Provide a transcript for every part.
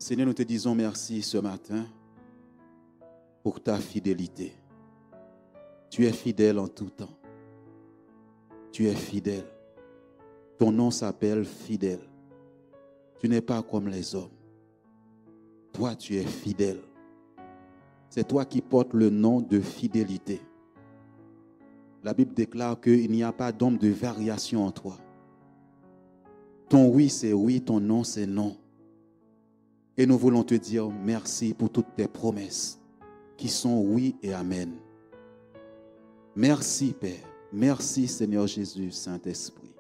Seigneur, nous te disons merci ce matin pour ta fidélité. Tu es fidèle en tout temps. Tu es fidèle. Ton nom s'appelle fidèle. Tu n'es pas comme les hommes. Toi, tu es fidèle. C'est toi qui portes le nom de fidélité. La Bible déclare qu'il n'y a pas d'homme de variation en toi. Ton oui, c'est oui, ton non, c'est non. Et nous voulons te dire merci pour toutes tes promesses qui sont oui et amen. Merci, Père. Merci, Seigneur Jésus, Saint-Esprit.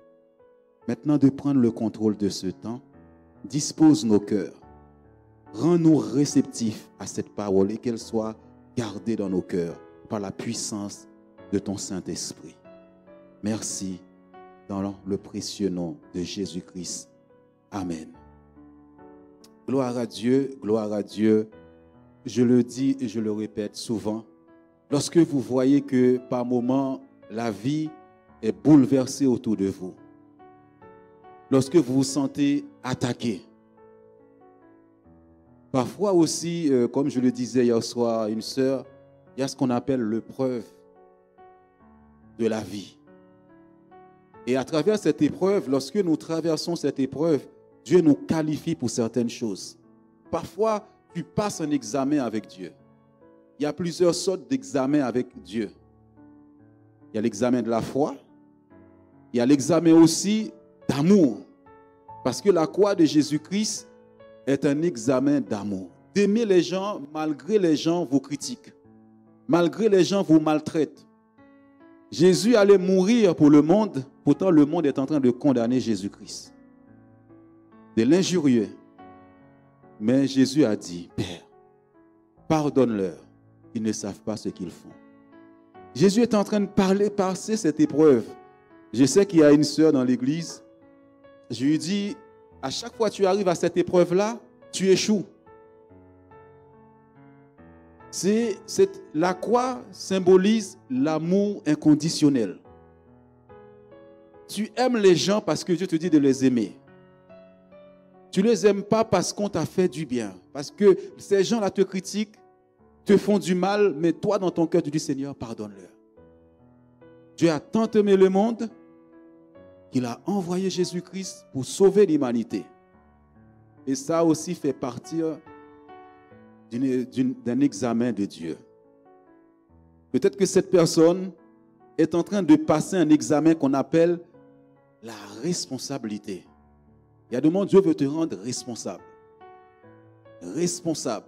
Maintenant, de prendre le contrôle de ce temps, dispose nos cœurs. Rends-nous réceptifs à cette parole et qu'elle soit gardée dans nos cœurs par la puissance de ton Saint-Esprit. Merci dans le précieux nom de Jésus-Christ. Amen. Gloire à Dieu, gloire à Dieu. Je le dis et je le répète souvent. Lorsque vous voyez que par moments, la vie est bouleversée autour de vous. Lorsque vous vous sentez attaqué. Parfois aussi, comme je le disais hier soir à une sœur, il y a ce qu'on appelle l'épreuve de la vie. Et à travers cette épreuve, lorsque nous traversons cette épreuve, Dieu nous qualifie pour certaines choses. Parfois, tu passes un examen avec Dieu. Il y a plusieurs sortes d'examens avec Dieu. Il y a l'examen de la foi. Il y a l'examen aussi d'amour. Parce que la croix de Jésus-Christ est un examen d'amour. D'aimer les gens malgré les gens vous critiquent. Malgré les gens vous maltraitent. Jésus allait mourir pour le monde. Pourtant, le monde est en train de condamner Jésus-Christ. De l'injurieux. Mais Jésus a dit, Père, pardonne-leur. Ils ne savent pas ce qu'ils font. Jésus est en train de passer cette épreuve. Je sais qu'il y a une sœur dans l'église. Je lui dis, à chaque fois que tu arrives à cette épreuve-là, tu échoues. La croix symbolise l'amour inconditionnel. Tu aimes les gens parce que Dieu te dit de les aimer. Tu ne les aimes pas parce qu'on t'a fait du bien. Parce que ces gens-là te critiquent, te font du mal, mais toi, dans ton cœur, tu dis, Seigneur, pardonne-leur. Dieu a tant aimé le monde qu'il a envoyé Jésus-Christ pour sauver l'humanité. Et ça aussi fait partie d'un examen de Dieu. Peut-être que cette personne est en train de passer un examen qu'on appelle la responsabilité. Il y a des moments où Dieu veut te rendre responsable. Responsable.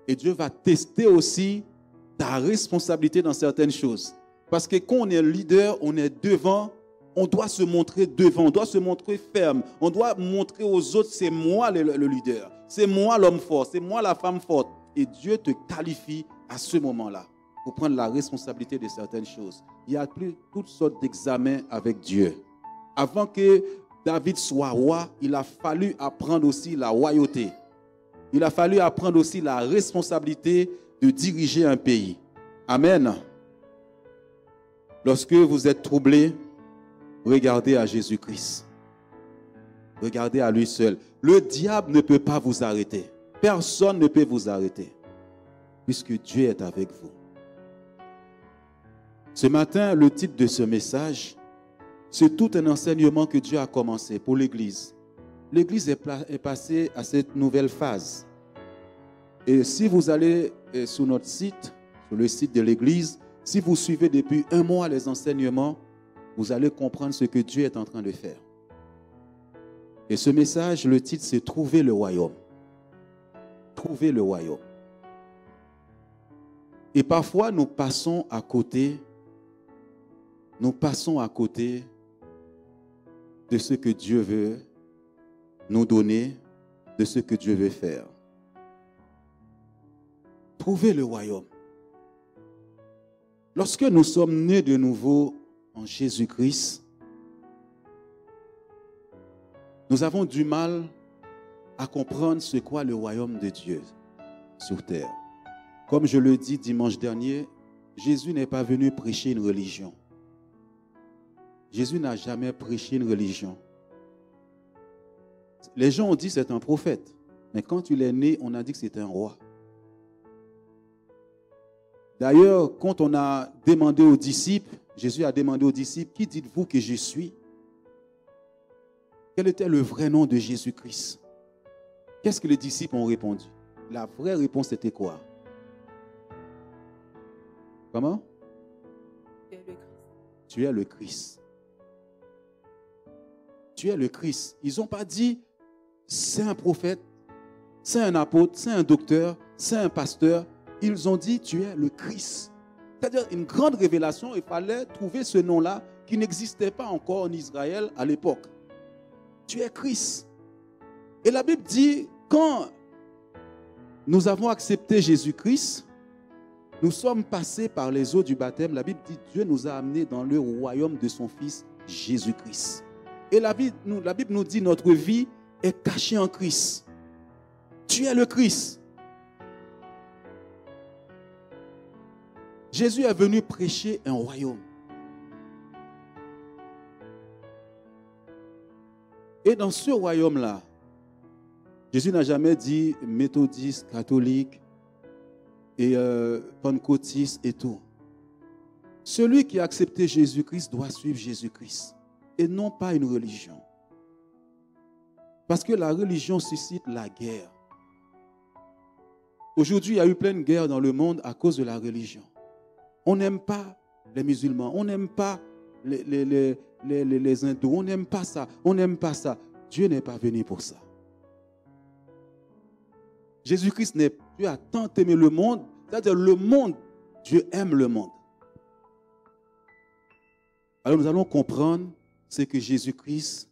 Et Dieu va tester aussi ta responsabilité dans certaines choses. Parce que quand on est leader, on est devant, on doit se montrer devant, on doit se montrer ferme. On doit montrer aux autres, c'est moi le leader. C'est moi l'homme fort, c'est moi la femme forte. Et Dieu te qualifie à ce moment-là pour prendre la responsabilité de certaines choses. Il y a toutes sortes d'examens avec Dieu. Avant que David soit roi, il a fallu apprendre aussi la royauté. Il a fallu apprendre aussi la responsabilité de diriger un pays. Amen. Lorsque vous êtes troublé, regardez à Jésus-Christ. Regardez à lui seul. Le diable ne peut pas vous arrêter. Personne ne peut vous arrêter. Puisque Dieu est avec vous. Ce matin, le titre de ce message, c'est tout un enseignement que Dieu a commencé pour l'Église. L'Église est passée à cette nouvelle phase. Et si vous allez sur notre site, sur le site de l'Église, si vous suivez depuis un mois les enseignements, vous allez comprendre ce que Dieu est en train de faire. Et ce message, le titre, c'est « Trouver le royaume ». Trouver le royaume. Et parfois, nous passons à côté de ce que Dieu veut nous donner, de ce que Dieu veut faire. Trouver le royaume. Lorsque nous sommes nés de nouveau en Jésus-Christ, nous avons du mal à comprendre ce qu'est le royaume de Dieu sur terre. Comme je le dis dimanche dernier, Jésus n'est pas venu prêcher une religion. Jésus n'a jamais prêché une religion. Les gens ont dit c'est un prophète, Mais quand il est né, on a dit que c'était un roi. D'ailleurs, quand on a demandé aux disciples, Jésus a demandé aux disciples, qui dites-vous que je suis? Quel était le vrai nom de Jésus-Christ? Qu'est-ce que les disciples ont répondu? La vraie réponse était quoi? Comment? Tu es le Christ. Tu es le Christ. Ils n'ont pas dit, c'est un prophète, c'est un apôtre, c'est un docteur, c'est un pasteur. Ils ont dit, tu es le Christ. C'est-à-dire une grande révélation, il fallait trouver ce nom-là qui n'existait pas encore en Israël à l'époque. Tu es Christ. Et la Bible dit, quand nous avons accepté Jésus-Christ, nous sommes passés par les eaux du baptême. La Bible dit, Dieu nous a amenés dans le royaume de son Fils Jésus-Christ. Et la Bible nous dit, notre vie est cachée en Christ. Tu es le Christ. Jésus est venu prêcher un royaume. Et dans ce royaume-là, Jésus n'a jamais dit méthodiste, catholique et pentecôtiste et tout. Celui qui a accepté Jésus-Christ doit suivre Jésus-Christ et non pas une religion. Parce que la religion suscite la guerre. Aujourd'hui, il y a eu plein de guerres dans le monde à cause de la religion. On n'aime pas les musulmans, on n'aime pas les hindous, on n'aime pas ça, on n'aime pas ça. Dieu n'est pas venu pour ça. Jésus-Christ Dieu a tant aimé le monde, c'est-à-dire le monde, Dieu aime le monde. Alors nous allons comprendre ce que Jésus-Christ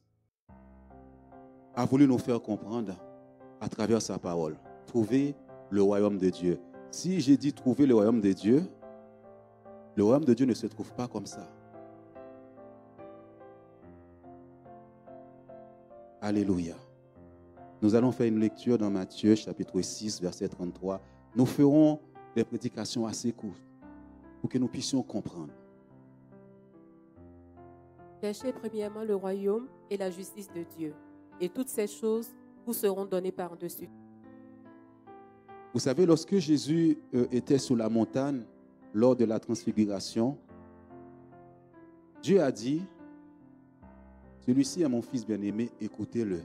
a voulu nous faire comprendre à travers sa parole. Trouver le royaume de Dieu. Si j'ai dit trouver le royaume de Dieu ne se trouve pas comme ça. Alléluia. Nous allons faire une lecture dans Matthieu chapitre 6, verset 33. Nous ferons des prédications assez courtes pour que nous puissions comprendre. Cherchez premièrement le royaume et la justice de Dieu, et toutes ces choses vous seront données par-dessus. Vous savez, lorsque Jésus était sur la montagne, lors de la transfiguration, Dieu a dit, celui-ci est mon fils bien-aimé, écoutez-le.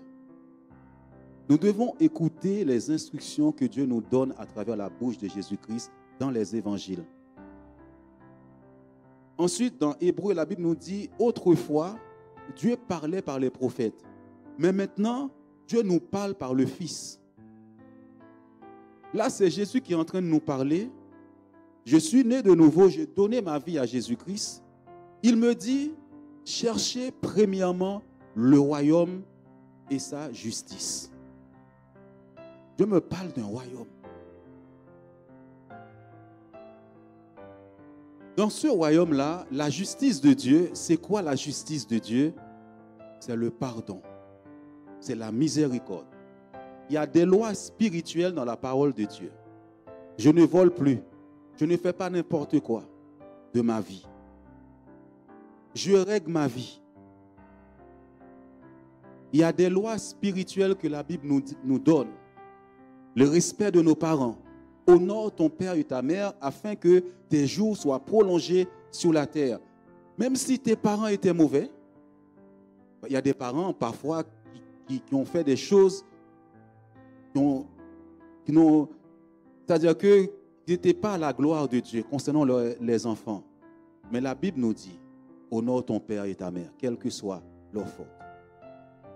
Nous devons écouter les instructions que Dieu nous donne à travers la bouche de Jésus-Christ dans les évangiles. Ensuite, dans Hébreux, la Bible nous dit, autrefois, Dieu parlait par les prophètes. Mais maintenant, Dieu nous parle par le Fils. Là, c'est Jésus qui est en train de nous parler. Je suis né de nouveau, j'ai donné ma vie à Jésus-Christ. Il me dit, cherchez premièrement le royaume et sa justice. Dieu me parle d'un royaume. Dans ce royaume-là, la justice de Dieu, c'est quoi la justice de Dieu? C'est le pardon. C'est la miséricorde. Il y a des lois spirituelles dans la parole de Dieu. Je ne vole plus. Je ne fais pas n'importe quoi de ma vie. Je règle ma vie. Il y a des lois spirituelles que la Bible nous donne. Le respect de nos parents. Honore ton père et ta mère afin que tes jours soient prolongés sur la terre. Même si tes parents étaient mauvais, il y a des parents parfois qui ont fait des choses c'est-à-dire que n'était pas à la gloire de Dieu concernant les enfants. Mais la Bible nous dit, honore ton père et ta mère, quelle que soit leur faute.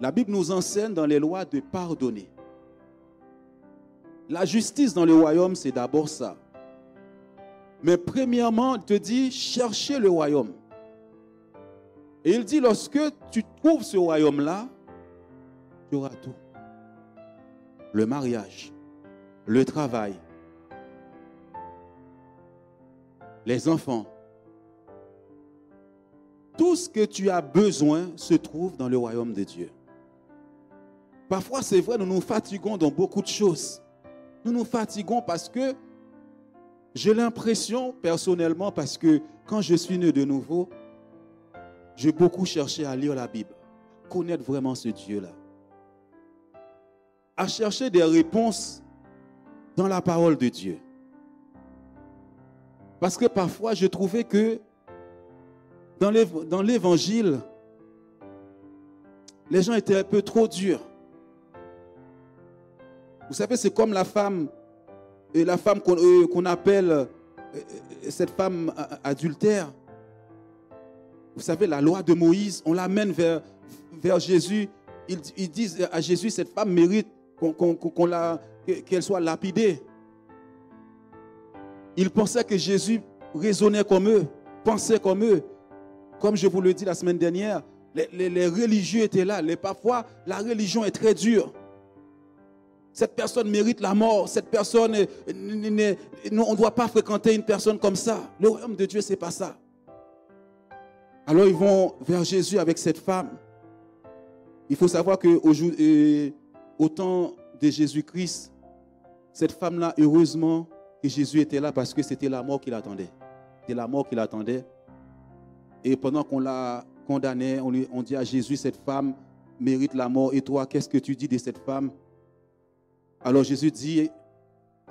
La Bible nous enseigne dans les lois de pardonner. La justice dans le royaume, c'est d'abord ça. Mais premièrement, il te dit, cherchez le royaume. Et il dit, lorsque tu trouves ce royaume-là, tu auras tout. Le mariage, le travail, les enfants. Tout ce que tu as besoin se trouve dans le royaume de Dieu. Parfois, c'est vrai, nous nous fatiguons dans beaucoup de choses. Nous nous fatiguons parce que j'ai l'impression, personnellement, parce que quand je suis né de nouveau, j'ai beaucoup cherché à lire la Bible, connaître vraiment ce Dieu-là. à chercher des réponses dans la parole de Dieu. Parce que parfois, je trouvais que dans l'évangile, les gens étaient un peu trop durs. Vous savez, c'est comme la femme qu'on appelle cette femme adultère. Vous savez, la loi de Moïse, on l'amène vers Jésus. Ils disent à Jésus, cette femme mérite qu'elle soit lapidée. Ils pensaient que Jésus raisonnait comme eux, pensait comme eux. Comme je vous le dis la semaine dernière, les religieux étaient là. Parfois, la religion est très dure. Cette personne mérite la mort. Cette personne, on ne doit pas fréquenter une personne comme ça. Le royaume de Dieu, ce n'est pas ça. Alors ils vont vers Jésus avec cette femme. Il faut savoir qu'au temps de Jésus-Christ, cette femme-là, heureusement que Jésus était là parce que c'était la mort qui l'attendait. C'était la mort qui l'attendait. Et pendant qu'on la condamnait, on dit à Jésus, cette femme mérite la mort. Et toi, qu'est-ce que tu dis de cette femme? Alors Jésus dit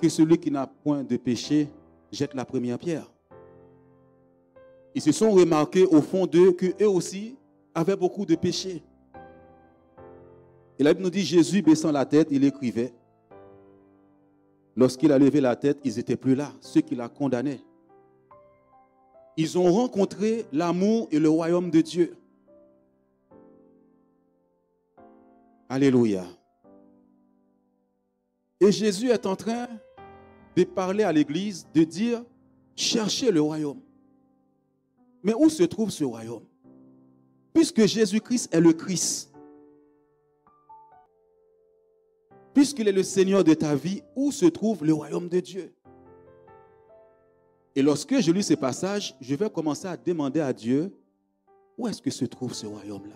que celui qui n'a point de péché jette la première pierre. Ils se sont remarqués au fond d'eux qu'eux aussi avaient beaucoup de péchés. Et la Bible nous dit, Jésus baissant la tête, il écrivait. Lorsqu'il a levé la tête, ils n'étaient plus là, ceux qui la condamnaient. Ils ont rencontré l'amour et le royaume de Dieu. Alléluia. Et Jésus est en train de parler à l'Église, de dire, cherchez le royaume. Mais où se trouve ce royaume? Puisque Jésus-Christ est le Christ, puisqu'il est le Seigneur de ta vie, où se trouve le royaume de Dieu? Et lorsque je lis ce passage, je vais commencer à demander à Dieu, où est-ce que se trouve ce royaume-là?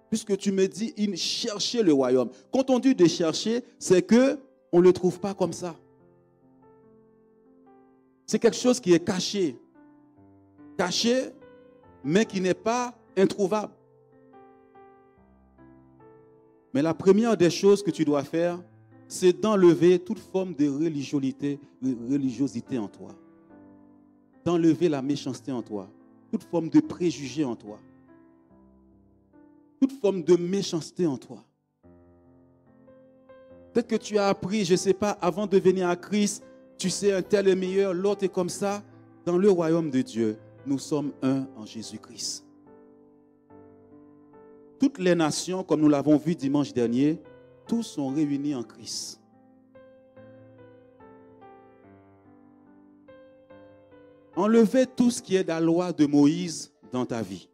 Puisque tu me dis, cherchez le royaume. Quand on dit de chercher, c'est qu'on ne le trouve pas comme ça. C'est quelque chose qui est caché. Caché, mais qui n'est pas introuvable. Mais la première des choses que tu dois faire, c'est d'enlever toute forme de religiosité en toi. D'enlever la méchanceté en toi. Toute forme de préjugé en toi. Toute forme de méchanceté en toi. Peut-être que tu as appris, je ne sais pas, avant de venir à Christ, tu sais, un tel est meilleur, l'autre est comme ça. Dans le royaume de Dieu, nous sommes un en Jésus-Christ. Toutes les nations, comme nous l'avons vu dimanche dernier, tous sont réunis en Christ. Enlevez tout ce qui est de la loi de Moïse dans ta vie.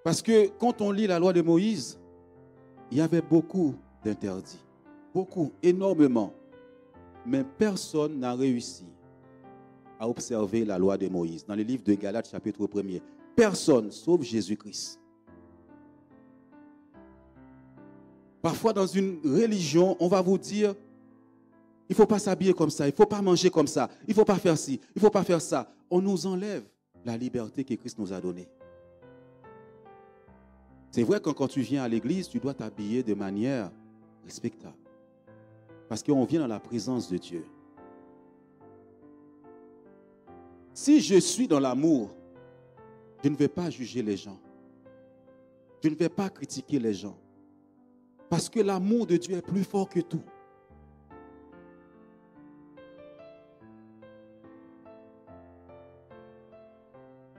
Parce que quand on lit la loi de Moïse, il y avait beaucoup d'interdits. Beaucoup, énormément. Mais personne n'a réussi à observer la loi de Moïse. Dans le livre de Galates, chapitre 1er. Personne, sauf Jésus-Christ. Parfois, dans une religion, on va vous dire, il ne faut pas s'habiller comme ça, il ne faut pas manger comme ça, il ne faut pas faire ci, il ne faut pas faire ça. On nous enlève la liberté que Christ nous a donnée. C'est vrai que quand tu viens à l'église, tu dois t'habiller de manière respectable. Parce qu'on vient dans la présence de Dieu. Si je suis dans l'amour, je ne vais pas juger les gens. Je ne vais pas critiquer les gens. Parce que l'amour de Dieu est plus fort que tout.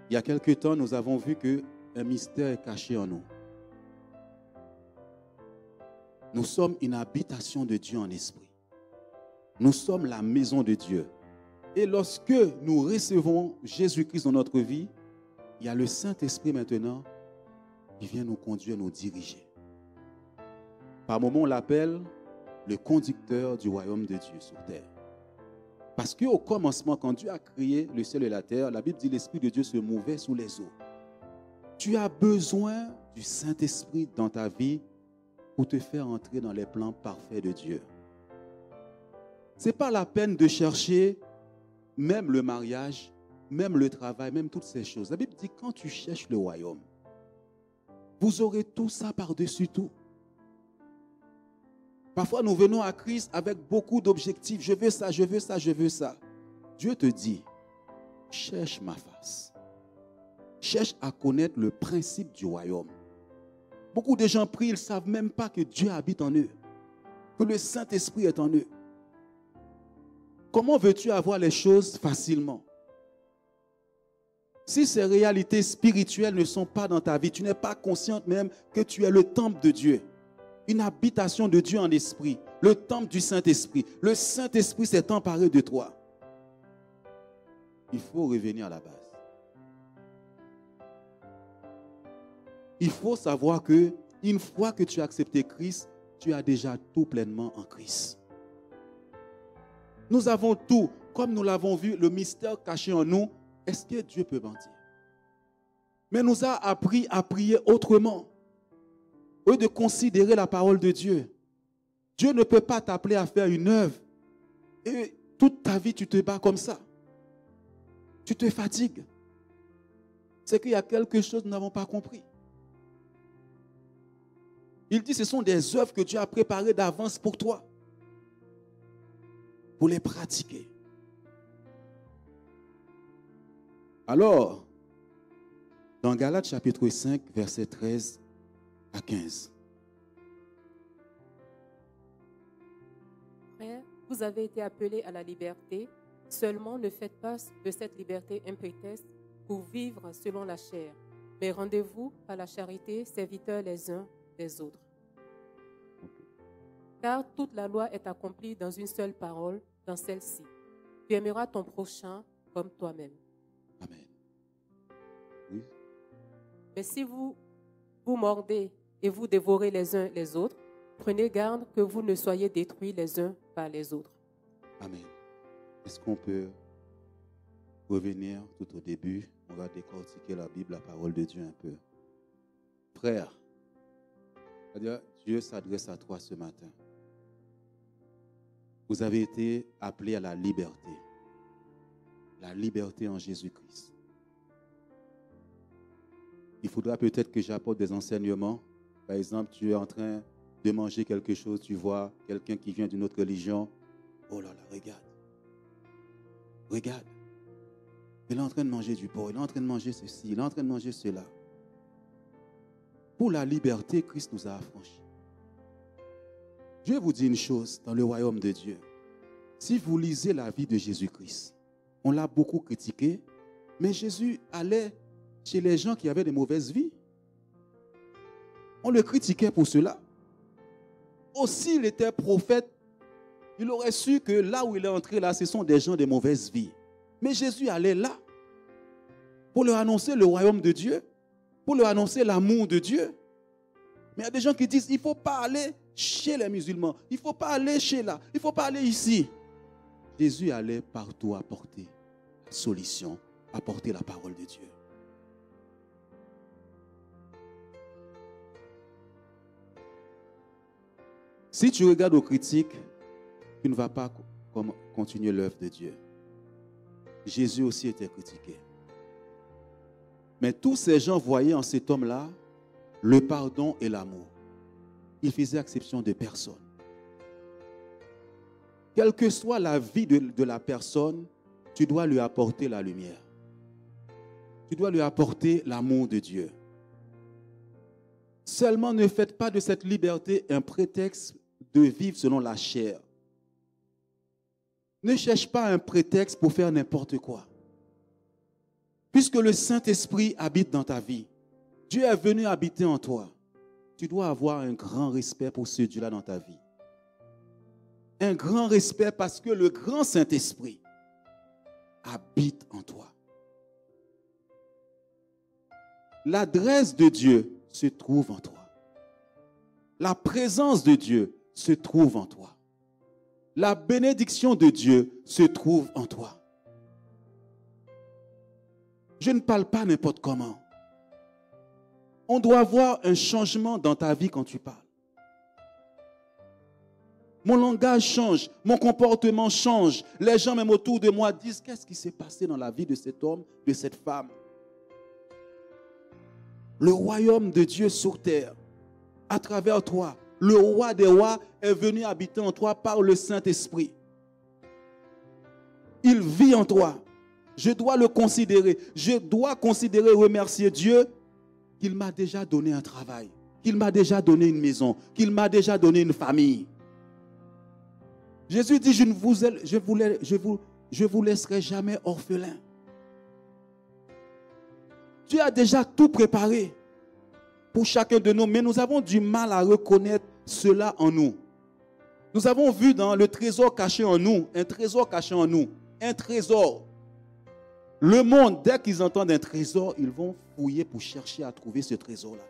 Il y a quelque temps, nous avons vu qu'un mystère est caché en nous. Nous sommes une habitation de Dieu en esprit. Nous sommes la maison de Dieu. Et lorsque nous recevons Jésus-Christ dans notre vie, il y a le Saint-Esprit maintenant qui vient nous conduire, nous diriger. Par moments, on l'appelle le conducteur du royaume de Dieu sur terre. Parce qu'au commencement, quand Dieu a créé le ciel et la terre, la Bible dit que l'Esprit de Dieu se mouvait sous les eaux. Tu as besoin du Saint-Esprit dans ta vie pour te faire entrer dans les plans parfaits de Dieu. Ce n'est pas la peine de chercher même le mariage, même le travail, même toutes ces choses. La Bible dit que quand tu cherches le royaume, vous aurez tout ça par-dessus tout. Parfois, nous venons à Christ avec beaucoup d'objectifs. Je veux ça, je veux ça, je veux ça. Dieu te dit, cherche ma face. Cherche à connaître le principe du royaume. Beaucoup de gens prient, ils ne savent même pas que Dieu habite en eux, que le Saint-Esprit est en eux. Comment veux-tu avoir les choses facilement? Si ces réalités spirituelles ne sont pas dans ta vie, tu n'es pas consciente même que tu es le temple de Dieu. Une habitation de Dieu en esprit, le temple du Saint-Esprit. Le Saint-Esprit s'est emparé de toi. Il faut revenir à la base. Il faut savoir que une fois que tu as accepté Christ, tu as déjà tout pleinement en Christ. Nous avons tout, comme nous l'avons vu, le mystère caché en nous. Est-ce que Dieu peut mentir? Mais nous a appris à prier autrement. Au lieu de considérer la parole de Dieu. Dieu ne peut pas t'appeler à faire une œuvre. Et toute ta vie, tu te bats comme ça. Tu te fatigues. C'est qu'il y a quelque chose que nous n'avons pas compris. Il dit, ce sont des œuvres que Dieu a préparées d'avance pour toi. Pour les pratiquer. Alors, dans Galates chapitre 5, verset 13 à 15. Frères, vous avez été appelés à la liberté, seulement ne faites pas de cette liberté un prétexte pour vivre selon la chair, mais rendez-vous à la charité, serviteurs les uns des autres. Car toute la loi est accomplie dans une seule parole, dans celle-ci. Tu aimeras ton prochain comme toi-même. Amen. Oui. Mais si vous mordez et vous dévorez les uns les autres, prenez garde que vous ne soyez détruits les uns par les autres. Amen. Est-ce qu'on peut revenir tout au début? On va décortiquer la Bible, la parole de Dieu un peu. Frère, c'est-à-dire Dieu s'adresse à toi ce matin. Vous avez été appelés à la liberté. La liberté en Jésus-Christ. Il faudra peut-être que j'apporte des enseignements. Par exemple, tu es en train de manger quelque chose, tu vois quelqu'un qui vient d'une autre religion. Oh là là, regarde. Regarde. Il est en train de manger du porc, il est en train de manger ceci, il est en train de manger cela. Pour la liberté, Christ nous a affranchis. Dieu vous dit une chose dans le royaume de Dieu. Si vous lisez la vie de Jésus-Christ, on l'a beaucoup critiqué, mais Jésus allait chez les gens qui avaient des mauvaises vies. On le critiquait pour cela. Aussi, il était prophète. Il aurait su que là où il est entré, là, ce sont des gens de mauvaise vie. Mais Jésus allait là pour leur annoncer le royaume de Dieu, pour leur annoncer l'amour de Dieu. Mais il y a des gens qui disent, il ne faut pas aller chez les musulmans, il ne faut pas aller chez là, il ne faut pas aller ici. Jésus allait partout apporter la solution, apporter la parole de Dieu. Si tu regardes aux critiques, tu ne vas pas continuer l'œuvre de Dieu. Jésus aussi était critiqué. Mais tous ces gens voyaient en cet homme-là le pardon et l'amour. Il faisait exception de personne. Quelle que soit la vie de la personne, tu dois lui apporter la lumière. Tu dois lui apporter l'amour de Dieu. Seulement ne faites pas de cette liberté un prétexte de vivre selon la chair. Ne cherche pas un prétexte pour faire n'importe quoi. Puisque le Saint-Esprit habite dans ta vie, Dieu est venu habiter en toi. Tu dois avoir un grand respect pour ce Dieu-là dans ta vie. Un grand respect parce que le grand Saint-Esprit habite en toi. L'adresse de Dieu se trouve en toi. La présence de Dieu se trouve en toi. La bénédiction de Dieu se trouve en toi. Je ne parle pas n'importe comment. On doit voir un changement dans ta vie quand tu parles. Mon langage change, mon comportement change. Les gens même autour de moi disent, qu'est-ce qui s'est passé dans la vie de cet homme, de cette femme? le royaume de Dieu sur terre, à travers toi. Le roi des rois est venu habiter en toi par le Saint-Esprit. Il vit en toi. Je dois le considérer. Je dois considérer et remercier Dieu qu'il m'a déjà donné un travail, qu'il m'a déjà donné une maison, qu'il m'a déjà donné une famille. Jésus dit, je vous laisserai jamais orphelin. Dieu a déjà tout préparé pour chacun de nous, mais nous avons du mal à reconnaître cela en nous. Nous avons vu dans le trésor caché en nous, un trésor caché en nous, un trésor. Le monde, dès qu'ils entendent un trésor, ils vont fouiller pour chercher à trouver ce trésor-là.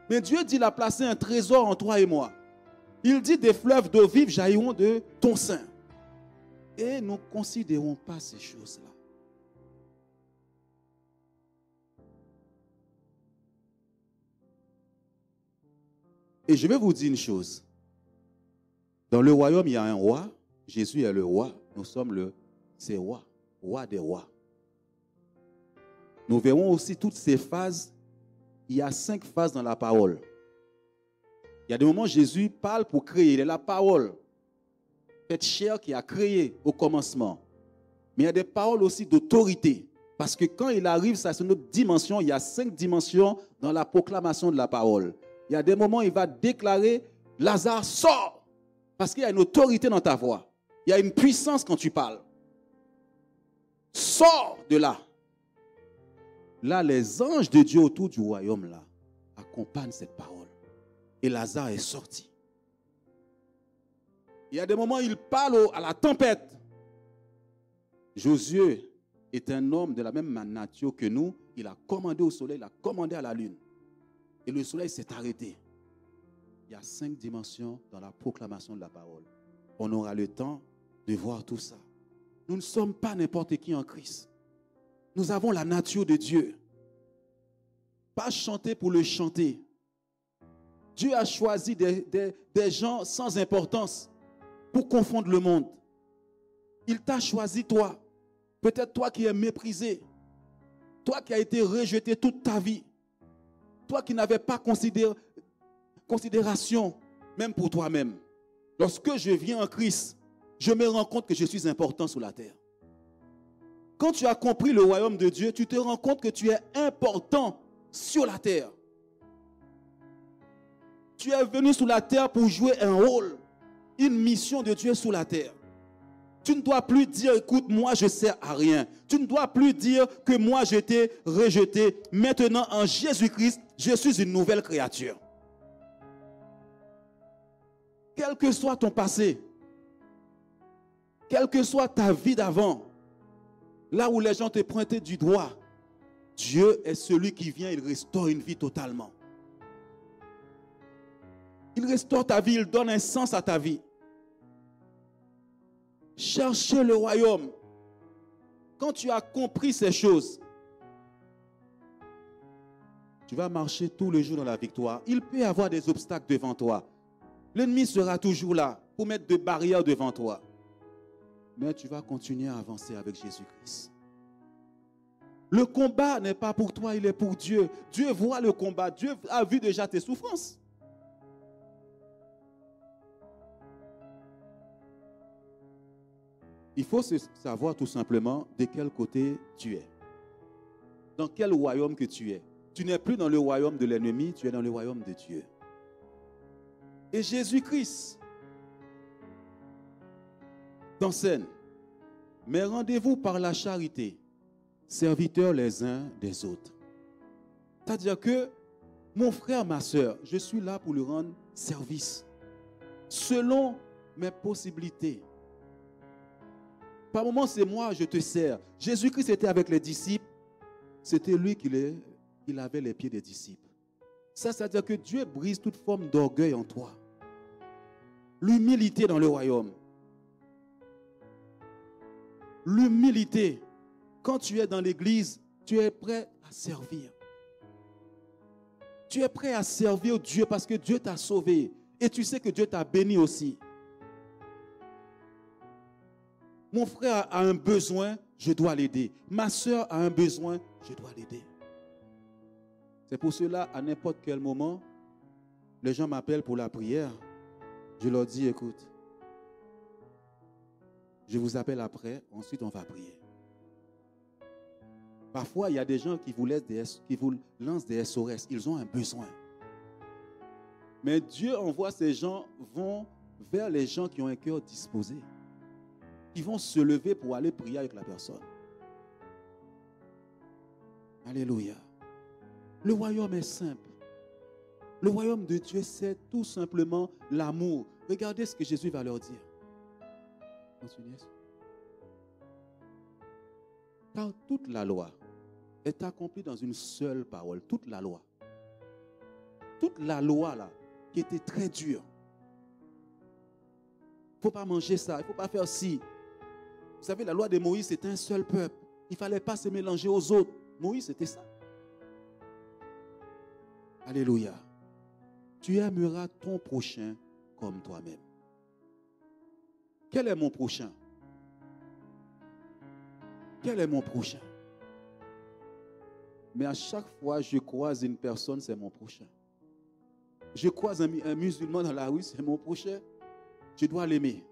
Mais Dieu dit, il a placé un trésor en toi et moi. Il dit, des fleuves d'eau vive jailliront de ton sein. Et nous ne considérons pas ces choses-là. Et je vais vous dire une chose. Dans le royaume, il y a un roi. Jésus est le roi. Nous sommes ces rois, roi des rois. Nous verrons aussi toutes ces phases. Il y a 5 phases dans la parole. Il y a des moments où Jésus parle pour créer. Il est la parole faite chair qui a créé au commencement. Mais il y a des paroles aussi d'autorité. Parce que quand il arrive, ça c'est une autre dimension. Il y a 5 dimensions dans la proclamation de la parole. Il y a des moments où il va déclarer, Lazare, sors. Parce qu'il y a une autorité dans ta voix. Il y a une puissance quand tu parles. Sors de là. Là, les anges de Dieu autour du royaume là accompagnent cette parole. Et Lazare est sorti. Il y a des moments où il parle à la tempête. Josué est un homme de la même nature que nous. Il a commandé au soleil, il a commandé à la lune. Et le soleil s'est arrêté. Il y a 5 dimensions dans la proclamation de la parole. On aura le temps de voir tout ça. Nous ne sommes pas n'importe qui en Christ. Nous avons la nature de Dieu. Pas chanter pour le chanter. Dieu a choisi des gens sans importance pour confondre le monde. Il t'a choisi toi. Peut-être toi qui es méprisé. Toi qui as été rejeté toute ta vie. Toi qui n'avais pas considération même pour toi-même. Lorsque je viens en Christ, je me rends compte que je suis important sur la terre. Quand tu as compris le royaume de Dieu, tu te rends compte que tu es important sur la terre. Tu es venu sur la terre pour jouer un rôle, une mission de Dieu sur la terre. Tu ne dois plus dire, écoute, moi je ne sers à rien. Tu ne dois plus dire que moi j'ai été rejeté. Maintenant en Jésus-Christ, je suis une nouvelle créature. Quel que soit ton passé, quelle que soit ta vie d'avant, là où les gens te pointaient du doigt, Dieu est celui qui vient, il restaure une vie totalement. Il restaure ta vie, il donne un sens à ta vie. Cherchez le royaume. Quand tu as compris ces choses, tu vas marcher tous les jours dans la victoire. Il peut y avoir des obstacles devant toi. L'ennemi sera toujours là pour mettre des barrières devant toi. Mais tu vas continuer à avancer avec Jésus-Christ. Le combat n'est pas pour toi, il est pour Dieu. Dieu voit le combat. Dieu a vu déjà tes souffrances. Il faut savoir tout simplement de quel côté tu es. Dans quel royaume que tu es. Tu n'es plus dans le royaume de l'ennemi, tu es dans le royaume de Dieu. Et Jésus-Christ t'enseigne. Mais rendez-vous par la charité, serviteurs les uns des autres. C'est-à-dire que, mon frère, ma soeur, je suis là pour lui rendre service. Selon mes possibilités. Par moments, c'est moi, je te sers. Jésus-Christ était avec les disciples. C'était lui qui lavait les pieds des disciples. Ça, c'est-à-dire que Dieu brise toute forme d'orgueil en toi. L'humilité dans le royaume. L'humilité. Quand tu es dans l'église, tu es prêt à servir. Tu es prêt à servir Dieu parce que Dieu t'a sauvé. Et tu sais que Dieu t'a béni aussi. Mon frère a un besoin, je dois l'aider. Ma soeur a un besoin, je dois l'aider. C'est pour cela, à n'importe quel moment, les gens m'appellent pour la prière. Je leur dis, écoute, je vous appelle après, ensuite on va prier. Parfois, il y a des gens qui vous lancent des SOS. Ils ont un besoin. Mais Dieu envoie ces gens, vont vers les gens qui ont un cœur disposé. Qui vont se lever pour aller prier avec la personne. Alléluia. Le royaume est simple. Le royaume de Dieu, c'est tout simplement l'amour. Regardez ce que Jésus va leur dire. Continuez. Car toute la loi est accomplie dans une seule parole. Toute la loi. Toute la loi là, qui était très dure. Il ne faut pas manger ça, il ne faut pas faire ci. Vous savez, la loi de Moïse, c'était un seul peuple. Il ne fallait pas se mélanger aux autres. Moïse, c'était ça. Alléluia. Tu aimeras ton prochain comme toi-même. Quel est mon prochain? Quel est mon prochain? Mais à chaque fois je croise une personne, c'est mon prochain. Je croise un musulman dans la rue, c'est mon prochain. Je dois l'aimer.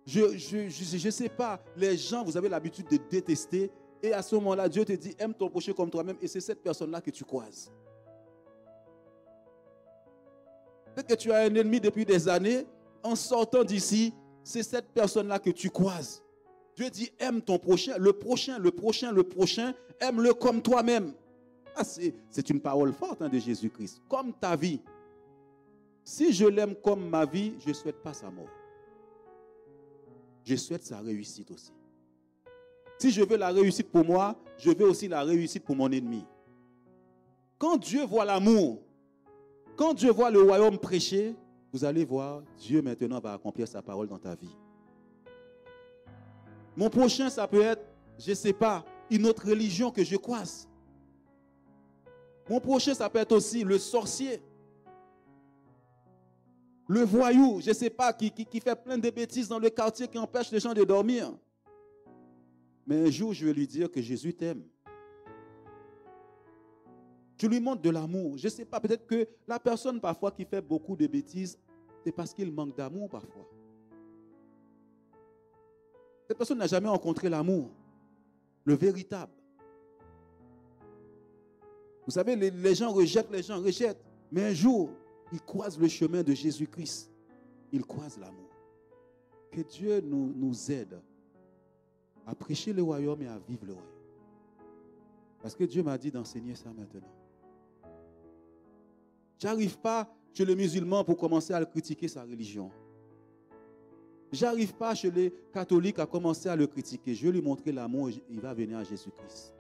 Je ne sais pas, les gens, vous avez l'habitude de détester. Et à ce moment-là, Dieu te dit, aime ton prochain comme toi-même. Et c'est cette personne-là que tu croises. Peut-être que tu as un ennemi depuis des années. En sortant d'ici, c'est cette personne-là que tu croises. Dieu dit, aime ton prochain, le prochain, le prochain, le prochain. Aime-le comme toi-même. Ah, c'est une parole forte de Jésus-Christ. Comme ta vie. Si je l'aime comme ma vie, je ne souhaite pas sa mort. Je souhaite sa réussite aussi. Si je veux la réussite pour moi, je veux aussi la réussite pour mon ennemi. Quand Dieu voit l'amour, quand Dieu voit le royaume prêché, vous allez voir, Dieu maintenant va accomplir sa parole dans ta vie. Mon prochain, ça peut être, je ne sais pas, une autre religion que je croise. Mon prochain, ça peut être aussi le sorcier. Le voyou, je ne sais pas, qui fait plein de bêtises dans le quartier, qui empêche les gens de dormir. Mais un jour, je vais lui dire que Jésus t'aime. Tu lui montres de l'amour. Je ne sais pas, peut-être que la personne parfois qui fait beaucoup de bêtises, c'est parce qu'il manque d'amour parfois. Cette personne n'a jamais rencontré l'amour, le véritable. Vous savez, les gens rejettent. Mais un jour, ils croisent le chemin de Jésus-Christ. Ils croisent l'amour. Que Dieu nous aide à prêcher le royaume et à vivre le royaume. Parce que Dieu m'a dit d'enseigner ça maintenant. Je n'arrive pas chez le musulman pour commencer à le critiquer sa religion. Je n'arrive pas chez les catholiques à commencer à le critiquer. Je vais lui montrer l'amour et il va venir à Jésus-Christ.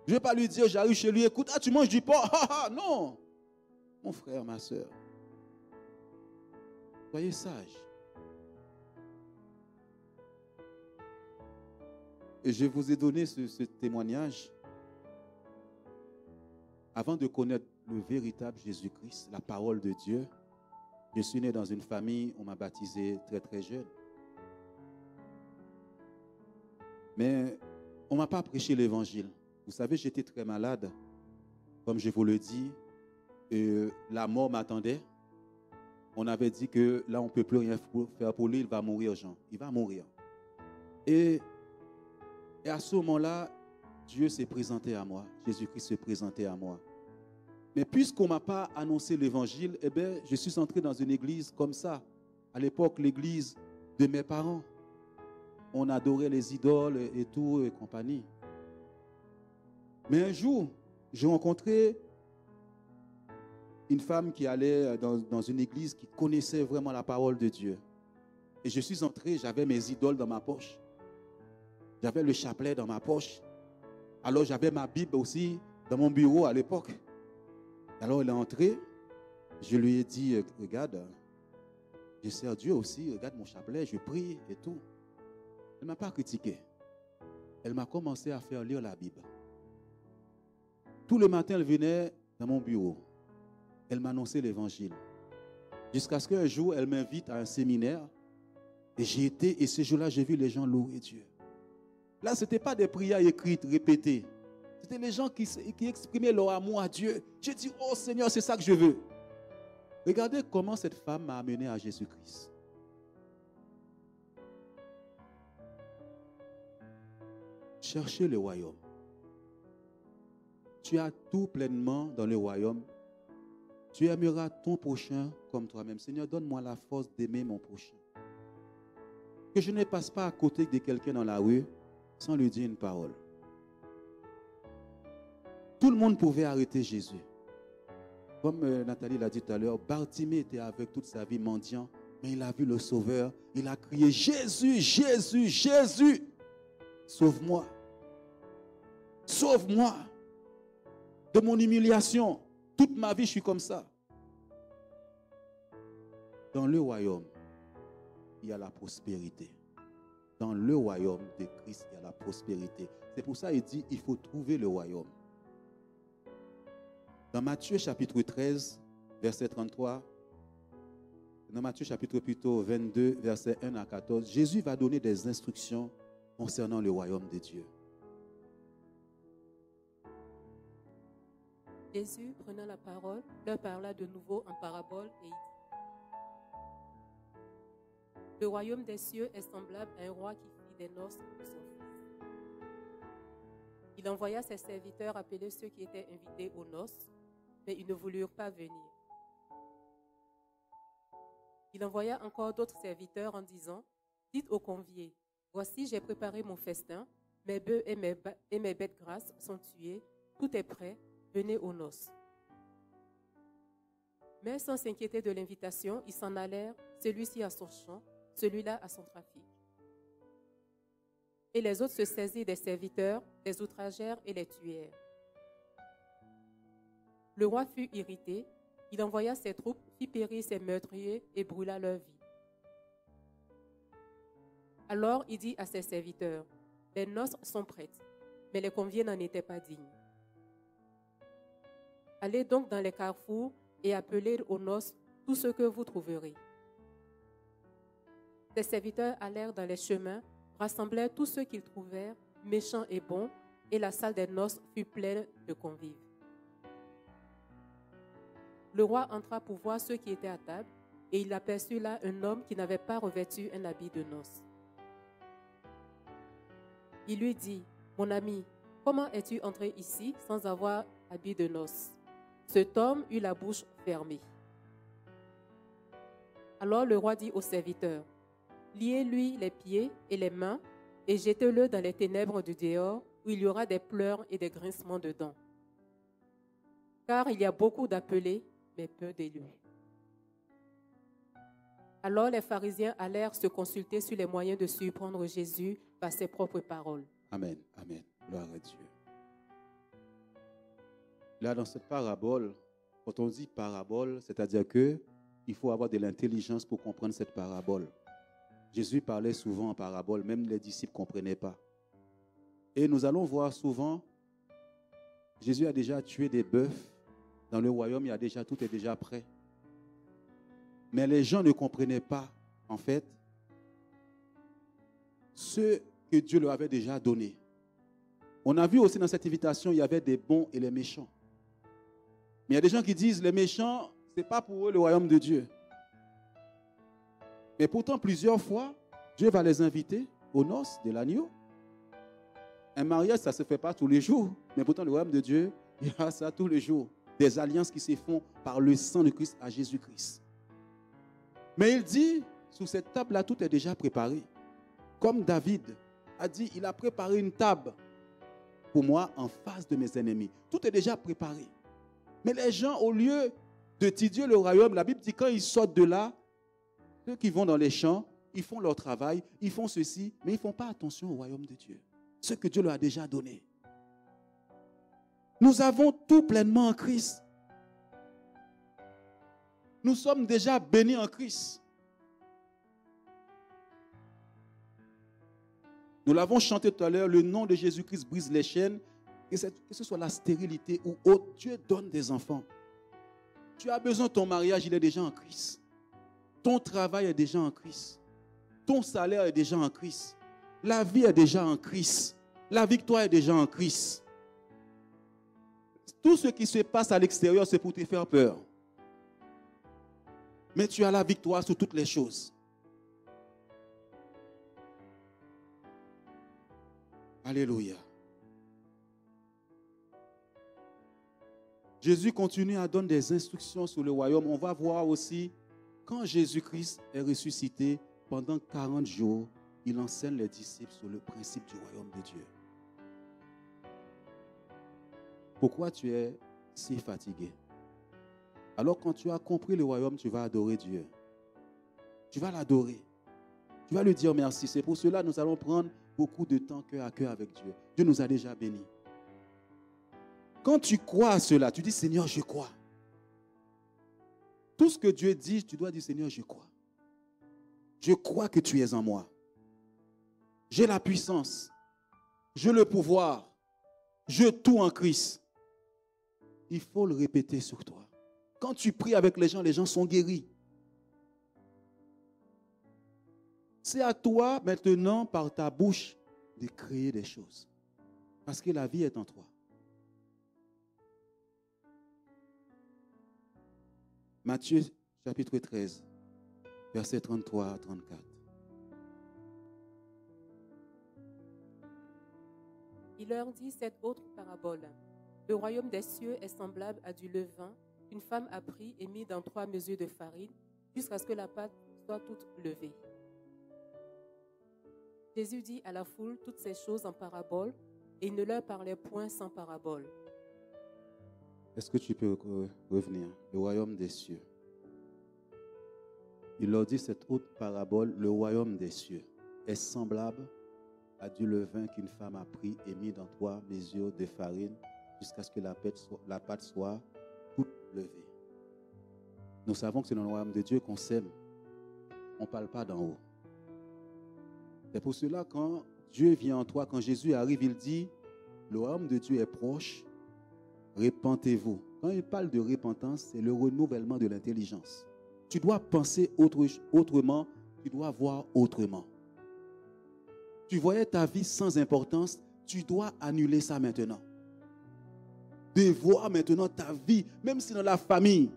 Je ne vais pas lui dire, j'arrive chez lui, écoute, tu manges du porc. Non, mon frère, ma soeur. Soyez sages. Et je vous ai donné ce témoignage avant de connaître le véritable Jésus-Christ, la parole de Dieu. Je suis né dans une famille, on m'a baptisé très très jeune. Mais on ne m'a pas prêché l'évangile. Vous savez, j'étais très malade. Comme je vous le dis, la mort m'attendait. On avait dit que là, on ne peut plus rien faire pour lui, il va mourir, Jean. Il va mourir. Et à ce moment-là, Dieu s'est présenté à moi. Jésus-Christ s'est présenté à moi. Mais puisqu'on ne m'a pas annoncé l'évangile, eh bien, je suis entré dans une église comme ça. À l'époque, l'église de mes parents. On adorait les idoles et tout et compagnie. Mais un jour, j'ai rencontré une femme qui allait dans une église qui connaissait vraiment la parole de Dieu. Et je suis entré, j'avais mes idoles dans ma poche. J'avais le chapelet dans ma poche. Alors j'avais ma Bible aussi dans mon bureau à l'époque. Alors elle est entrée. Je lui ai dit, regarde, je sers Dieu aussi, regarde mon chapelet, je prie et tout. Elle ne m'a pas critiqué. Elle m'a commencé à faire lire la Bible. Tout le matin, elle venait dans mon bureau. Elle m'annonçait l'évangile. Jusqu'à ce qu'un jour, elle m'invite à un séminaire. Et j'y étais, et ce jour-là, j'ai vu les gens louer Dieu. Là, ce n'était pas des prières écrites, répétées. C'était les gens qui exprimaient leur amour à Dieu. J'ai dit, oh Seigneur, c'est ça que je veux. Regardez comment cette femme m'a amené à Jésus-Christ. Cherchez le royaume. Tu as tout pleinement dans le royaume. Tu aimeras ton prochain comme toi-même. Seigneur, donne-moi la force d'aimer mon prochain. Que je ne passe pas à côté de quelqu'un dans la rue sans lui dire une parole. Tout le monde pouvait arrêter Jésus. Comme Nathalie l'a dit tout à l'heure, Bartimée était avec toute sa vie mendiant, mais il a vu le Sauveur. Il a crié, Jésus, Jésus, Jésus, sauve-moi. Sauve-moi de mon humiliation. Toute ma vie, je suis comme ça. Dans le royaume, il y a la prospérité. Dans le royaume de Christ, il y a la prospérité. C'est pour ça qu'il dit, il faut trouver le royaume. Dans Matthieu chapitre 13, verset 33, dans Matthieu chapitre plutôt 22, verset 1 à 14, Jésus va donner des instructions concernant le royaume de Dieu. Jésus, prenant la parole, leur parla de nouveau en parabole et il dit, le royaume des cieux est semblable à un roi qui fit des noces pour son fils. Il envoya ses serviteurs appeler ceux qui étaient invités aux noces, mais ils ne voulurent pas venir. Il envoya encore d'autres serviteurs en disant, dites aux conviés, voici j'ai préparé mon festin, mes bœufs et mes bêtes grasses sont tués, tout est prêt, venez aux noces. Mais sans s'inquiéter de l'invitation, ils s'en allèrent, celui-ci à son champ, celui-là à son trafic. Et les autres se saisirent des serviteurs, les outragèrent et les tuèrent. Le roi fut irrité, il envoya ses troupes, fit périr ses meurtriers et brûla leur vie. Alors il dit à ses serviteurs, les noces sont prêtes, mais les conviés n'en étaient pas dignes. Allez donc dans les carrefours et appelez aux noces tout ce que vous trouverez. Ses serviteurs allèrent dans les chemins, rassemblèrent tous ceux qu'ils trouvèrent, méchants et bons, et la salle des noces fut pleine de convives. Le roi entra pour voir ceux qui étaient à table, et il aperçut là un homme qui n'avait pas revêtu un habit de noces. Il lui dit, « Mon ami, comment es-tu entré ici sans avoir habit de noces ?» Cet homme eut la bouche fermée. Alors le roi dit aux serviteurs, « Liez-lui les pieds et les mains et jetez-le dans les ténèbres du dehors où il y aura des pleurs et des grincements de dents. Car il y a beaucoup d'appelés, mais peu d'élus. » Alors les pharisiens allèrent se consulter sur les moyens de surprendre Jésus par ses propres paroles. Amen, amen. Gloire à Dieu. Là, dans cette parabole, quand on dit parabole, c'est-à-dire qu'il faut avoir de l'intelligence pour comprendre cette parabole. Jésus parlait souvent en parabole, même les disciples ne comprenaient pas. Et nous allons voir souvent, Jésus a déjà tué des bœufs. Dans le royaume, tout est déjà prêt. Mais les gens ne comprenaient pas, en fait, ce que Dieu leur avait déjà donné. On a vu aussi dans cette invitation, il y avait des bons et les méchants. Mais il y a des gens qui disent, les méchants, ce n'est pas pour eux le royaume de Dieu. Mais pourtant, plusieurs fois, Dieu va les inviter aux noces de l'agneau. Un mariage, ça ne se fait pas tous les jours. Mais pourtant, le royaume de Dieu, il y a ça tous les jours. Des alliances qui se font par le sang de Christ à Jésus-Christ. Mais il dit, sous cette table-là, tout est déjà préparé. Comme David a dit, il a préparé une table pour moi en face de mes ennemis. Tout est déjà préparé. Mais les gens, au lieu d'étudier le royaume, la Bible dit quand ils sortent de là, ceux qui vont dans les champs, ils font leur travail, ils font ceci, mais ils ne font pas attention au royaume de Dieu. Ce que Dieu leur a déjà donné. Nous avons tout pleinement en Christ. Nous sommes déjà bénis en Christ. Nous l'avons chanté tout à l'heure, le nom de Jésus-Christ brise les chaînes. Que ce soit la stérilité ou autre, Dieu donne des enfants. Tu as besoin de ton mariage, il est déjà en Christ. Ton travail est déjà en Christ. Ton salaire est déjà en Christ. La vie est déjà en Christ. La victoire est déjà en Christ. Tout ce qui se passe à l'extérieur, c'est pour te faire peur. Mais tu as la victoire sur toutes les choses. Alléluia. Jésus continue à donner des instructions sur le royaume. On va voir aussi, quand Jésus-Christ est ressuscité, pendant 40 jours, il enseigne les disciples sur le principe du royaume de Dieu. Pourquoi tu es si fatigué? Alors quand tu as compris le royaume, tu vas adorer Dieu. Tu vas l'adorer. Tu vas lui dire merci. C'est pour cela que nous allons prendre beaucoup de temps cœur à cœur avec Dieu. Dieu nous a déjà bénis. Quand tu crois à cela, tu dis Seigneur, je crois. Tout ce que Dieu dit, tu dois dire Seigneur, je crois. Je crois que tu es en moi. J'ai la puissance. J'ai le pouvoir. J'ai tout en Christ. Il faut le répéter sur toi. Quand tu pries avec les gens sont guéris. C'est à toi maintenant, par ta bouche, de créer des choses. Parce que la vie est en toi. Matthieu chapitre 13, versets 33 à 34. Il leur dit cette autre parabole. Le royaume des cieux est semblable à du levain qu'une femme a pris et mis dans 3 mesures de farine jusqu'à ce que la pâte soit toute levée. Jésus dit à la foule toutes ces choses en parabole et il ne leur parlait point sans parabole. Est-ce que tu peux revenir? Le royaume des cieux. Il leur dit cette autre parabole, le royaume des cieux est semblable à du levain qu'une femme a pris et mis dans 3 mesures de farine jusqu'à ce que la pâte soit toute levée. Nous savons que c'est dans le royaume de Dieu qu'on sème. On ne parle pas d'en haut. C'est pour cela quand Dieu vient en toi, quand Jésus arrive, il dit, le royaume de Dieu est proche, repentez-vous. Quand il parle de repentance, c'est le renouvellement de l'intelligence. Tu dois penser autrement, tu dois voir autrement. Tu voyais ta vie sans importance, tu dois annuler ça maintenant. De voir maintenant ta vie, même si dans la famille,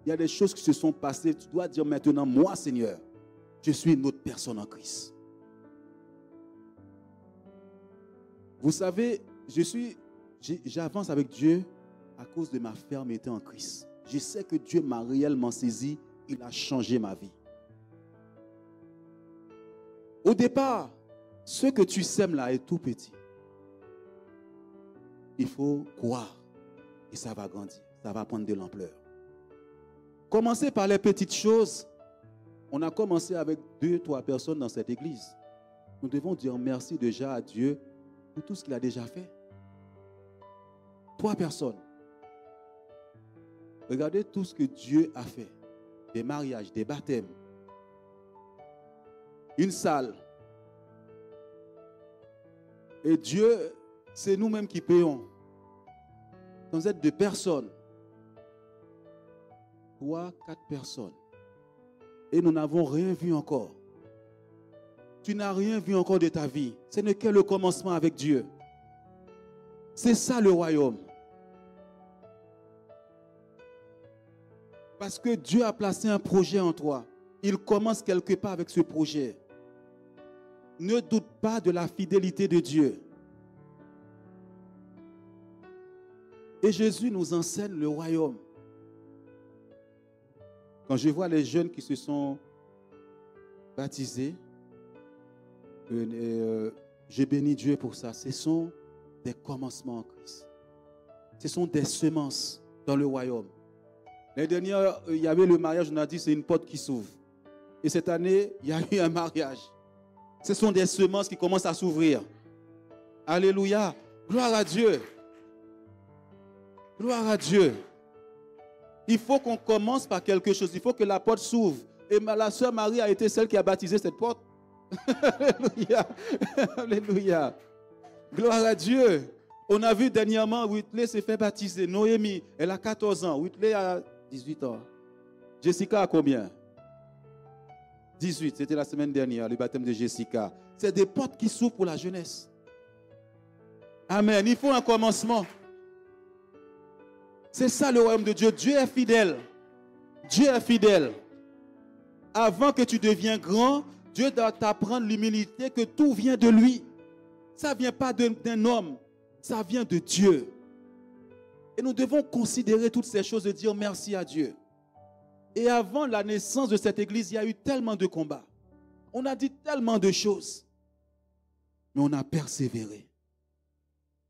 il y a des choses qui se sont passées, tu dois dire maintenant, moi Seigneur, je suis une autre personne en Christ. Vous savez, j'avance avec Dieu à cause de ma fermeté en Christ. Je sais que Dieu m'a réellement saisi, il a changé ma vie. Au départ, ce que tu sèmes là est tout petit. Il faut croire et ça va grandir, ça va prendre de l'ampleur. Commencez par les petites choses. On a commencé avec 2-3 personnes dans cette église. Nous devons dire merci déjà à Dieu pour tout ce qu'il a déjà fait. 3 personnes. Regardez tout ce que Dieu a fait. Des mariages, des baptêmes. Une salle. Et Dieu, c'est nous-mêmes qui payons. Sans être 2 personnes. 3, 4 personnes. Et nous n'avons rien vu encore. Tu n'as rien vu encore de ta vie. Ce n'est que le commencement avec Dieu. C'est ça le royaume. Parce que Dieu a placé un projet en toi. Il commence quelque part avec ce projet. Ne doute pas de la fidélité de Dieu. Et Jésus nous enseigne le royaume. Quand je vois les jeunes qui se sont baptisés, je bénis Dieu pour ça. Ce sont des commencements en Christ. Ce sont des semences dans le royaume. L'année dernière, il y avait le mariage, on a dit c'est une porte qui s'ouvre. Et cette année, il y a eu un mariage. Ce sont des semences qui commencent à s'ouvrir. Alléluia. Gloire à Dieu. Gloire à Dieu. Il faut qu'on commence par quelque chose. Il faut que la porte s'ouvre. Et la sœur Marie a été celle qui a baptisé cette porte. Alléluia. Alléluia. Gloire à Dieu. On a vu dernièrement, Whitley s'est fait baptiser. Noémie, elle a 14 ans. Whitley a 18 ans. Jessica a combien? 18. C'était la semaine dernière, le baptême de Jessica. C'est des portes qui s'ouvrent pour la jeunesse. Amen. Il faut un commencement. C'est ça le royaume de Dieu. Dieu est fidèle. Dieu est fidèle. Avant que tu deviennes grand, Dieu doit t'apprendre l'humilité, que tout vient de lui. Ça ne vient pas d'un homme, ça vient de Dieu. Et nous devons considérer toutes ces choses et dire merci à Dieu. Et avant la naissance de cette église, il y a eu tellement de combats. On a dit tellement de choses. Mais on a persévéré.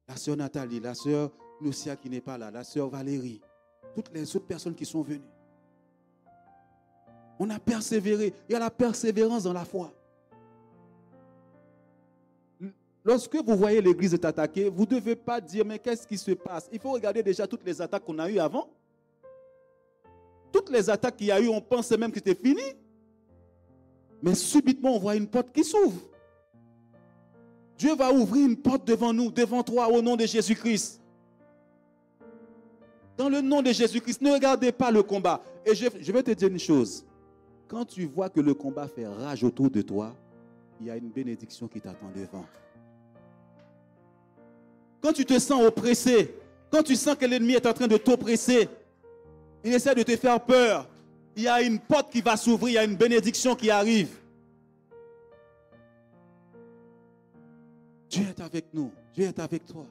La sœur Nathalie, la sœur Nocia qui n'est pas là, la sœur Valérie, toutes les autres personnes qui sont venues. On a persévéré. Il y a la persévérance dans la foi. Lorsque vous voyez l'église est attaquée, vous ne devez pas dire, mais qu'est-ce qui se passe? Il faut regarder déjà toutes les attaques qu'on a eues avant. Toutes les attaques qu'il y a eu, on pensait même que c'était fini. Mais subitement, on voit une porte qui s'ouvre. Dieu va ouvrir une porte devant nous, devant toi, au nom de Jésus-Christ. Dans le nom de Jésus-Christ, ne regardez pas le combat. Et je vais te dire une chose. Quand tu vois que le combat fait rage autour de toi, il y a une bénédiction qui t'attend devant. Quand tu te sens oppressé, quand tu sens que l'ennemi est en train de t'oppresser, il essaie de te faire peur, il y a une porte qui va s'ouvrir, il y a une bénédiction qui arrive. Dieu est avec nous, Dieu est avec toi.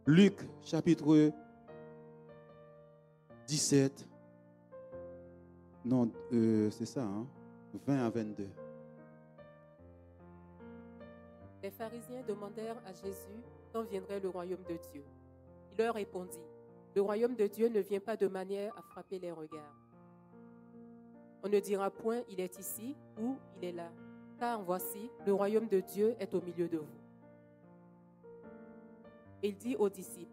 Luc, chapitre 17. Non, c'est ça, hein? 20 à 22. Les pharisiens demandèrent à Jésus quand viendrait le royaume de Dieu. Il leur répondit, le royaume de Dieu ne vient pas de manière à frapper les regards. On ne dira point, il est ici ou il est là, car voici, le royaume de Dieu est au milieu de vous. Il dit aux disciples,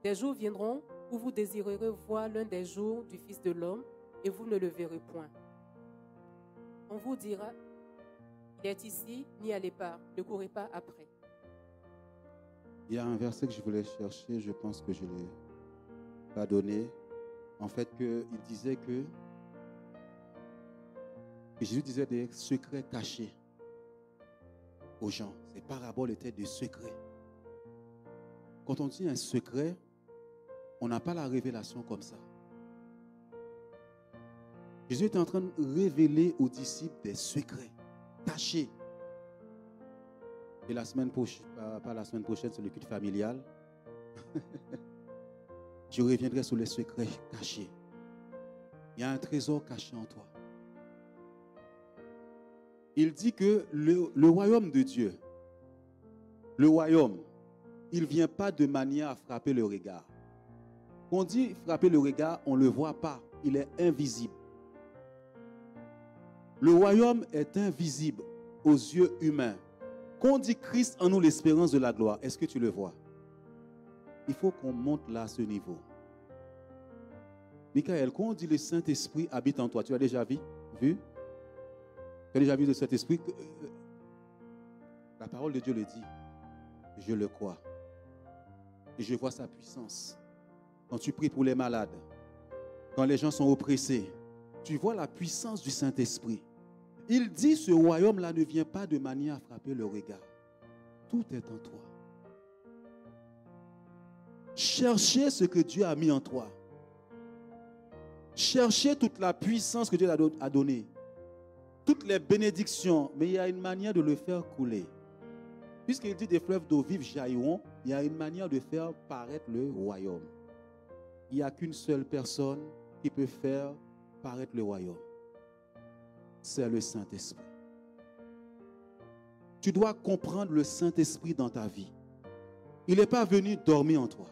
des jours viendront où vous désirerez voir l'un des jours du Fils de l'homme et vous ne le verrez point. On vous dira, il est ici, n'y allez pas, ne courez pas après. Il y a un verset que je voulais chercher, je pense que je ne l'ai pas donné. En fait, il disait que Jésus disait des secrets cachés aux gens. Ces paraboles étaient des secrets. Quand on dit un secret, on n'a pas la révélation comme ça. Jésus était en train de révéler aux disciples des secrets cachés. Et la semaine prochaine, pas la semaine prochaine, c'est le culte familial. Je reviendrai sur les secrets cachés. Il y a un trésor caché en toi. Il dit que le royaume de Dieu, le royaume, il ne vient pas de manière à frapper le regard. Quand on dit frapper le regard, on ne le voit pas. Il est invisible. Le royaume est invisible aux yeux humains. Quand on dit Christ en nous l'espérance de la gloire, est-ce que tu le vois? Il faut qu'on monte là à ce niveau. Michael, quand on dit le Saint-Esprit habite en toi, tu as déjà vu? Tu as déjà vu le Saint-Esprit? La parole de Dieu le dit. Je le crois. Et je vois sa puissance. Quand tu pries pour les malades, quand les gens sont oppressés, tu vois la puissance du Saint-Esprit. Il dit, ce royaume-là ne vient pas de manière à frapper le regard. Tout est en toi. Cherchez ce que Dieu a mis en toi. Cherchez toute la puissance que Dieu a donnée. Toutes les bénédictions. Mais il y a une manière de le faire couler. Puisqu'il dit des fleuves d'eau vive jailliront, il y a une manière de faire paraître le royaume. Il n'y a qu'une seule personne qui peut faire paraître le royaume. C'est le Saint-Esprit. Tu dois comprendre le Saint-Esprit dans ta vie. Il n'est pas venu dormir en toi.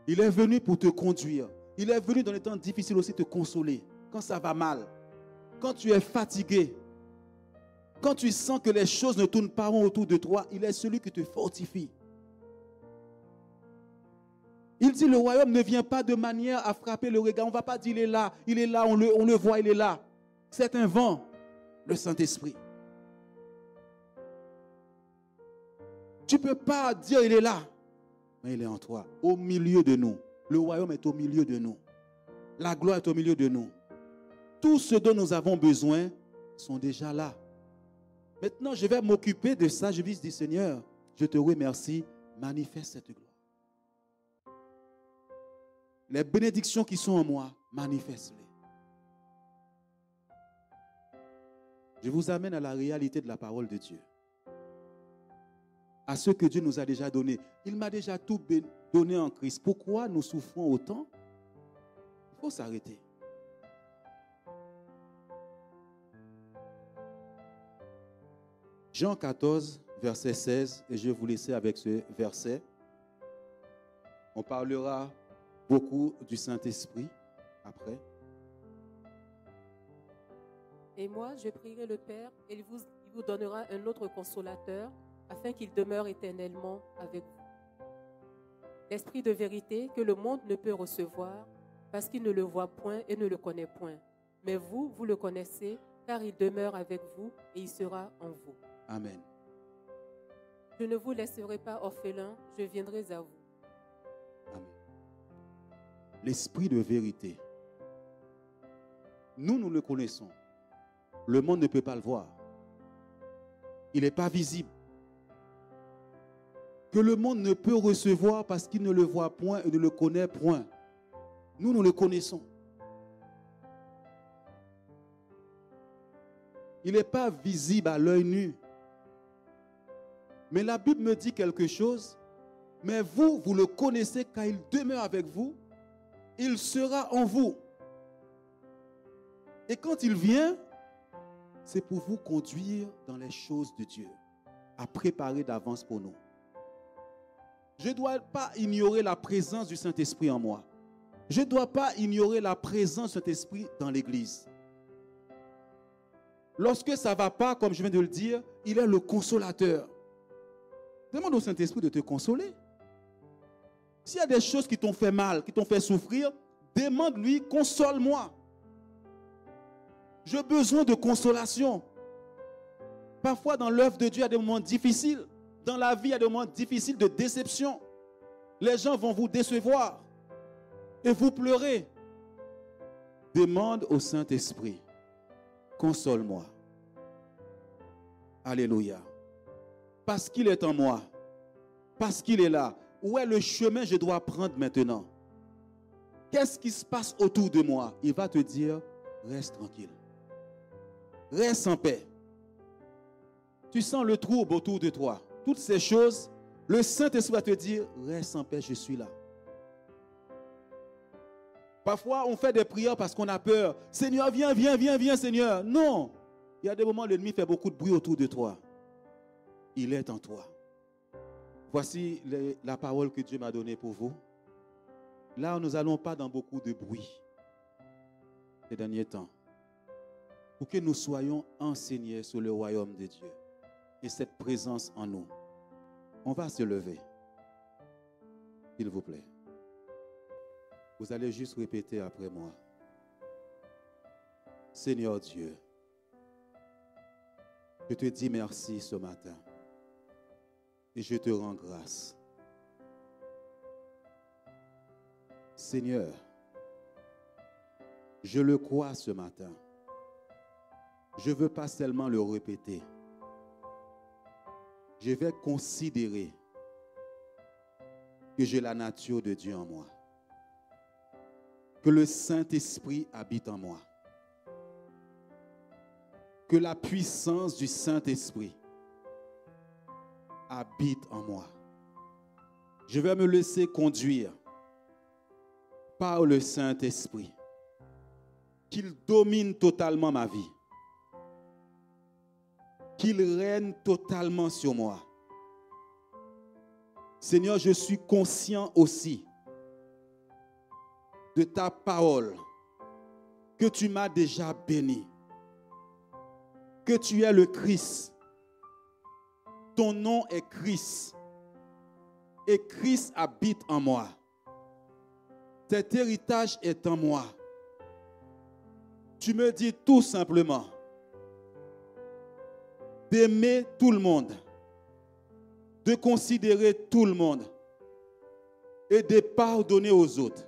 Il est venu pour te conduire. Il est venu dans les temps difficiles aussi te consoler. Quand ça va mal. Quand tu es fatigué. Quand tu sens que les choses ne tournent pas rond autour de toi, il est celui qui te fortifie. Il dit le royaume ne vient pas de manière à frapper le regard. On ne va pas dire il est là, on le voit, il est là. C'est un vent, le Saint-Esprit. Tu ne peux pas dire il est là, mais il est en toi, au milieu de nous. Le royaume est au milieu de nous. La gloire est au milieu de nous. Tout ce dont nous avons besoin sont déjà là. Maintenant, je vais m'occuper de ça. Je vais dire, Seigneur, je te remercie, manifeste cette gloire. Les bénédictions qui sont en moi, manifeste-les. Je vous amène à la réalité de la parole de Dieu. À ce que Dieu nous a déjà donné. Il m'a déjà tout donné en Christ. Pourquoi nous souffrons autant? Il faut s'arrêter. Jean 14, verset 16, et je vais vous laisser avec ce verset. On parlera beaucoup du Saint-Esprit après. Et moi, je prierai le Père, et il vous donnera un autre consolateur, afin qu'il demeure éternellement avec vous. L'Esprit de vérité que le monde ne peut recevoir, parce qu'il ne le voit point et ne le connaît point. Mais vous, vous le connaissez, car il demeure avec vous et il sera en vous. Amen. Je ne vous laisserai pas orphelins, je viendrai à vous. Amen. L'Esprit de vérité. Nous le connaissons. Le monde ne peut pas le voir. Il n'est pas visible. Que le monde ne peut recevoir parce qu'il ne le voit point et ne le connaît point. Nous le connaissons. Il n'est pas visible à l'œil nu. Mais la Bible me dit quelque chose. Mais vous, vous le connaissez car il demeure avec vous. Il sera en vous. Et quand il vient, c'est pour vous conduire dans les choses de Dieu, à préparer d'avance pour nous. Je ne dois pas ignorer la présence du Saint-Esprit en moi. Je ne dois pas ignorer la présence du Saint-Esprit dans l'Église. Lorsque ça ne va pas, comme je viens de le dire, il est le consolateur. Demande au Saint-Esprit de te consoler. S'il y a des choses qui t'ont fait mal, qui t'ont fait souffrir, demande-lui, console-moi. J'ai besoin de consolation. Parfois, dans l'œuvre de Dieu, il y a des moments difficiles. Dans la vie, il y a des moments difficiles de déception. Les gens vont vous décevoir et vous pleurez. Demande au Saint-Esprit, console-moi. Alléluia. Parce qu'il est en moi, parce qu'il est là. Où est le chemin que je dois prendre maintenant? Qu'est-ce qui se passe autour de moi? Il va te dire, reste tranquille. Reste en paix. Tu sens le trouble autour de toi. Toutes ces choses, le Saint-Esprit va te dire, reste en paix, je suis là. Parfois, on fait des prières parce qu'on a peur. Seigneur, viens, Seigneur. Non. Il y a des moments où l'ennemi fait beaucoup de bruit autour de toi. Il est en toi. Voici la parole que Dieu m'a donnée pour vous. Là, nous n'allons pas dans beaucoup de bruit ces derniers temps. Pour que nous soyons enseignés sur le royaume de Dieu et cette présence en nous. On va se lever, s'il vous plaît. Vous allez juste répéter après moi. Seigneur Dieu, je te dis merci ce matin et je te rends grâce. Seigneur, je le crois ce matin. Je ne veux pas seulement le répéter. Je vais considérer que j'ai la nature de Dieu en moi. Que le Saint-Esprit habite en moi. Que la puissance du Saint-Esprit habite en moi. Je vais me laisser conduire par le Saint-Esprit. Qu'il domine totalement ma vie. Qu'il règne totalement sur moi. Seigneur, je suis conscient aussi de ta parole, que tu m'as déjà béni, que tu es le Christ. Ton nom est Christ et Christ habite en moi. Cet héritage est en moi. Tu me dis tout simplement d'aimer tout le monde, de considérer tout le monde et de pardonner aux autres.